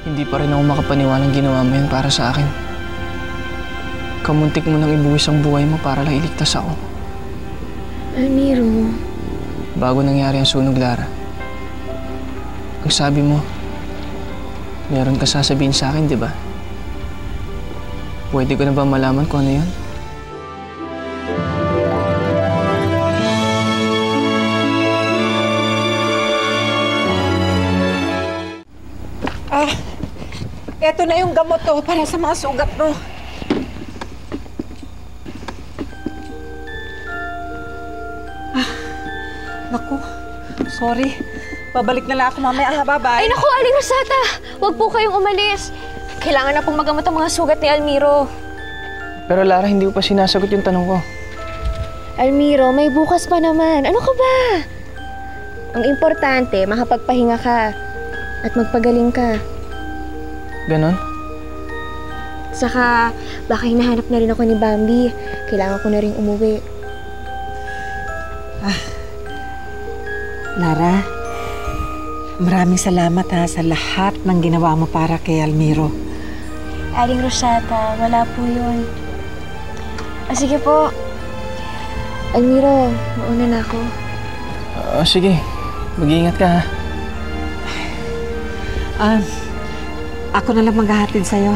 Hindi pa rin ako makapaniwalang ginawa mo yun para sa akin. Kamuntik mo nang ibuwis ang buhay mo para lang iligtas ako. Almiro. Bago nangyari ang sunog, Lara. Ang sabi mo, meron ka sasabihin sa akin, di ba? Pwede ko na ba malaman kung ano yun? Eto na yung gamot to para sa mga sugat mo. Naku, sorry. Babalik na lang ako mamaya. Bye-bye. Ay naku, Aling Rosata! Huwag po kayong umalis. Kailangan na pong magamot ang mga sugat ni Almiro. Pero Lara, hindi ko pa sinasagot yung tanong ko. Almiro, may bukas pa naman. Ano ka ba? Ang importante, makapagpahinga ka at magpagaling ka. Ganon? Saka, baka hinahanap na rin ako ni Bambi. Kailangan ko na rin umuwi. Lara, maraming salamat sa lahat ng ginawa mo para kay Almiro. Aling Rosata, wala po yun. Sige po. Almiro, mauna na ako. Sige. Mag-iingat ka, ha? Ako na lang maghahatid sa'yo.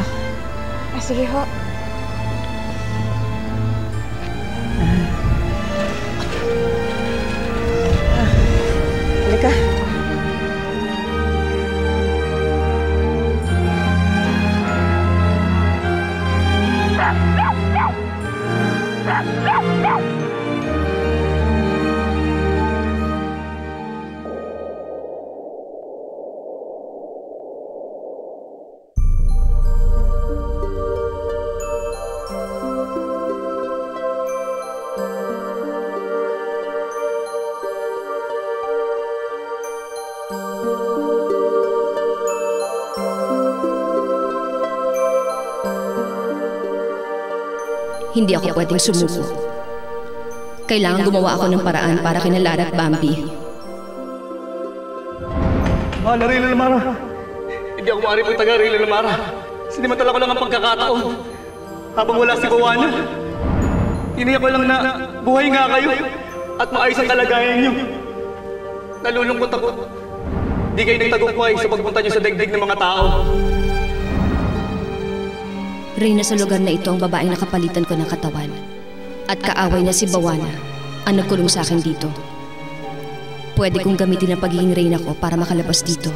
Sige ho. Halika. Hindi ako pwedeng sumuko. Kailangan gumawa ako ng paraan para kina Lara at Bambi. Mahal na Reyna Lamara. Hindi ako maaari pong taga Reyna Lamara. Sinimantala ko lang ang pagkakataon. Habang wala si Bawana, iniyak ko lang na buhay nga kayo at maayos ang kalagayan niyo. Nalulungkot ako. Di kayo nagtagumpay sa pagpunta niyo sa daigdig ng mga tao. Reyna, sa lugar na ito ang babaeng nakapalitan ko ng katawan. At kaaway na si Bawana ang nagkulong sa akin dito. Pwede kong gamitin ang pagiging Reyna ko para makalabas dito.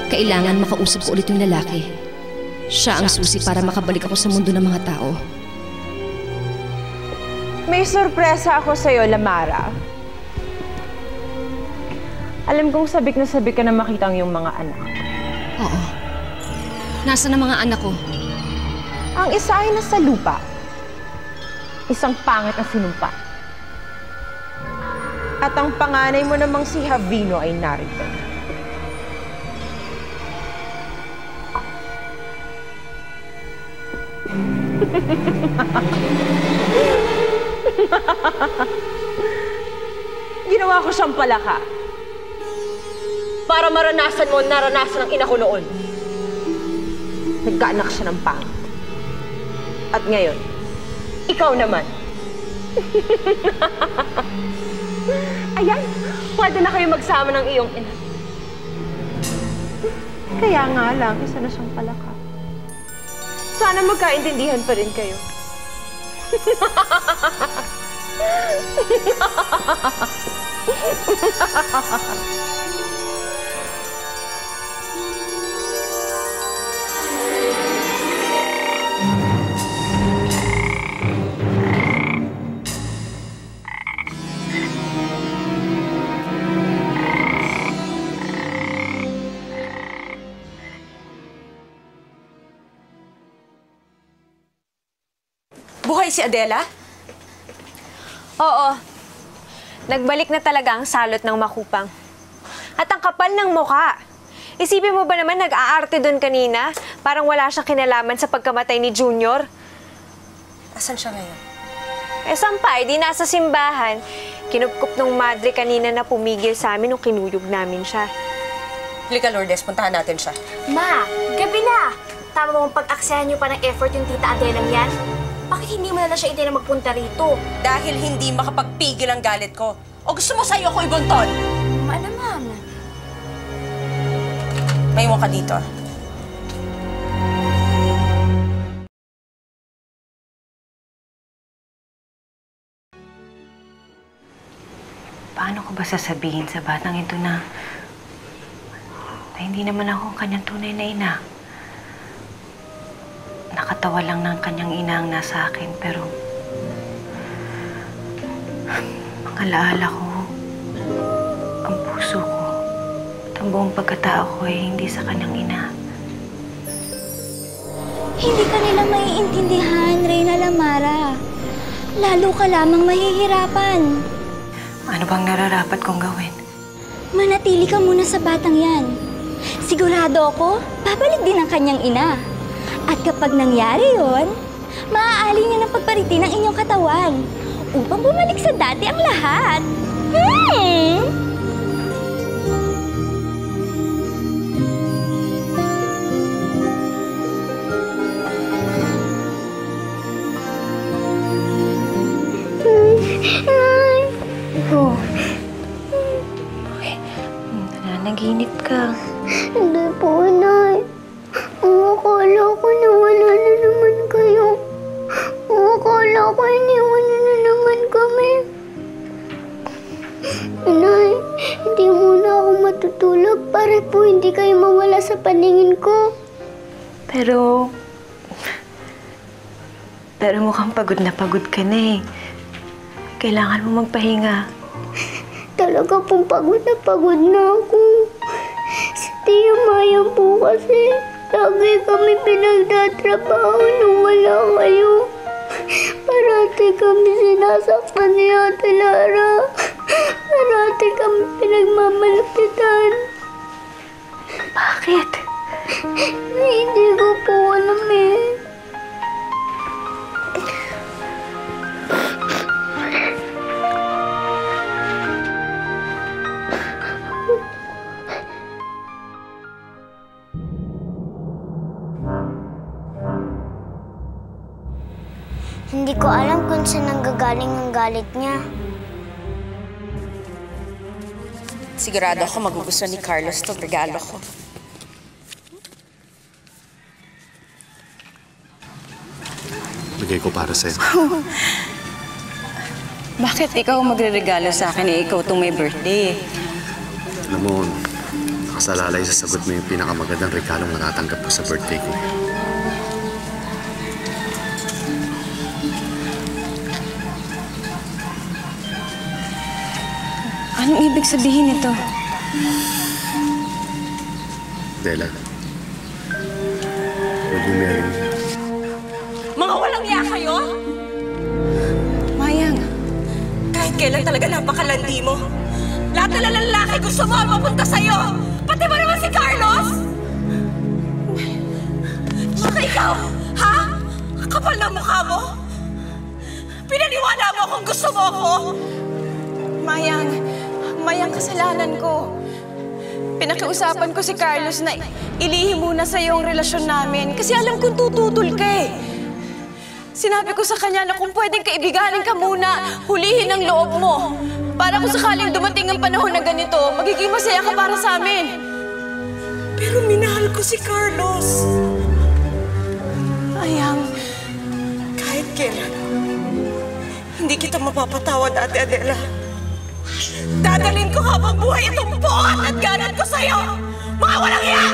Kailangan makausap ko ulit yung lalaki. Siya ang susi para makabalik ako sa mundo ng mga tao. May sorpresa ako sa'yo, Lamara. Alam kong sabik na sabik ka na makita ang iyong mga anak. Oo. Nasaan ang mga anak ko? Ang isa ay nasa lupa. Isang pangit na sinumpa. At ang panganay mo namang si Javino ay narito. Ginawa ko siyang palaka. Para maranasan mo naranasan ng ina ko noon. Nagkaanak siya ng pangit. At ngayon, ikaw naman. Ayan, pwede na kayo magsama ng iyong ina. Kaya nga lang, isa na siyang palaka. Sana magkaintindihan pa rin kayo. Buhay si Adela? Oo. Nagbalik na talaga ang salot ng makupang. At ang kapal ng mukha. Isipin mo ba naman nag-aarte doon kanina? Parang wala siyang kinalaman sa pagkamatay ni Junior. Asan siya ngayon? Sampay, di nasa simbahan. Kinupkup ng madre kanina na pumigil sa amin nung kinuyog namin siya. Halika, Lourdes, puntahan natin siya. Ma, gabi na! Tama mo pag-aksayan niyo pa ng effort yung tita Adelang yan? Bakit hindi mo na siya na magpunta rito? Dahil hindi makapagpigil ang galit ko. O gusto mo sa'yo ako ibunton? Ma naman. Maiwan ka dito. Paano ko ba sasabihin sa batang ito na hindi naman ako ang kanyang tunay na ina? Nakatawa lang ng kanyang ina ang nasa akin, pero ang alaala ko, ang puso ko, at ang buong pagkatao ko ay hindi sa kanyang ina. Hindi ka nila maiintindihan, Reyna Lamara. Lalo ka lamang mahihirapan. Ano bang nararapat kong gawin? Manatili ka muna sa batang yan. Sigurado ako, babalik din ang kanyang ina. At kapag nangyari yon, maaali niya ng pagparitin ang inyong katawan upang bumalik sa dati ang lahat. Nanaginip ka. Hindi po, Nay. Ang akala ko na wala na naman kayo. Ang akala ko iniwan niyo na naman kami. Nay, hindi muna ako matutulog para po hindi kayo mawala sa paningin ko. Pero mukhang pagod ka na eh. Kailangan mo magpahinga. Talaga pong pagod na ako. Si Tia Maya po kasi, lagi kami pinagtatrabaho nung wala kayo. Parati kami sinasaktan ni Ate Lara. Parati kami pinagmamalapitan. Bakit? Hindi ko po alam eh. Hindi ko alam kung saan nanggagaling ang galit niya. Sigurado ako magugustuhan ni Carlos itong regalo ko. Bigay ko para sa'yo. Bakit ikaw magre-regalo sa akin eh? Ikaw itong may birthday. Alam mo, nakasalalay sa sagot mo yung pinakamagandang regalong matatanggap ko sa birthday ko. Anong ibig sabihin nito? Dela, will you marry me? Mga walang iya kayo? Mayang. Kahit kailan talaga napakalandi mo. Lahat na lalaki gusto mo ang mapunta sa'yo. Pati ba naman si Carlos? Saka ikaw, ha? Kapal na mukha mo. Pinaniwala mo kung gusto mo ako. Mayang kasalanan ko. Pinakiusapan ko si Carlos na ilihim muna sa iyo ang relasyon namin kasi alam kong tututol ka eh. Sinabi ko sa kanya na kung pwedeng kaibiganin ka muna, hulihin ang loob mo. Para kung sakaling dumating ang panahon na ganito, magiging masaya ka para sa amin. Pero minahal ko si Carlos. Mayang, Kahit kailan, hindi kita mapapatawad, Ate Adela. Dadalhin ko habang buhay itong buhat at ganat ko sa'yo! Mga walang iya!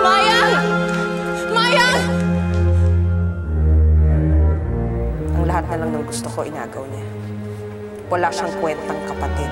Mayang! Mayang! Ang lahat na lang ng gusto ko inagaw niya. Wala siyang kwentang kapatid.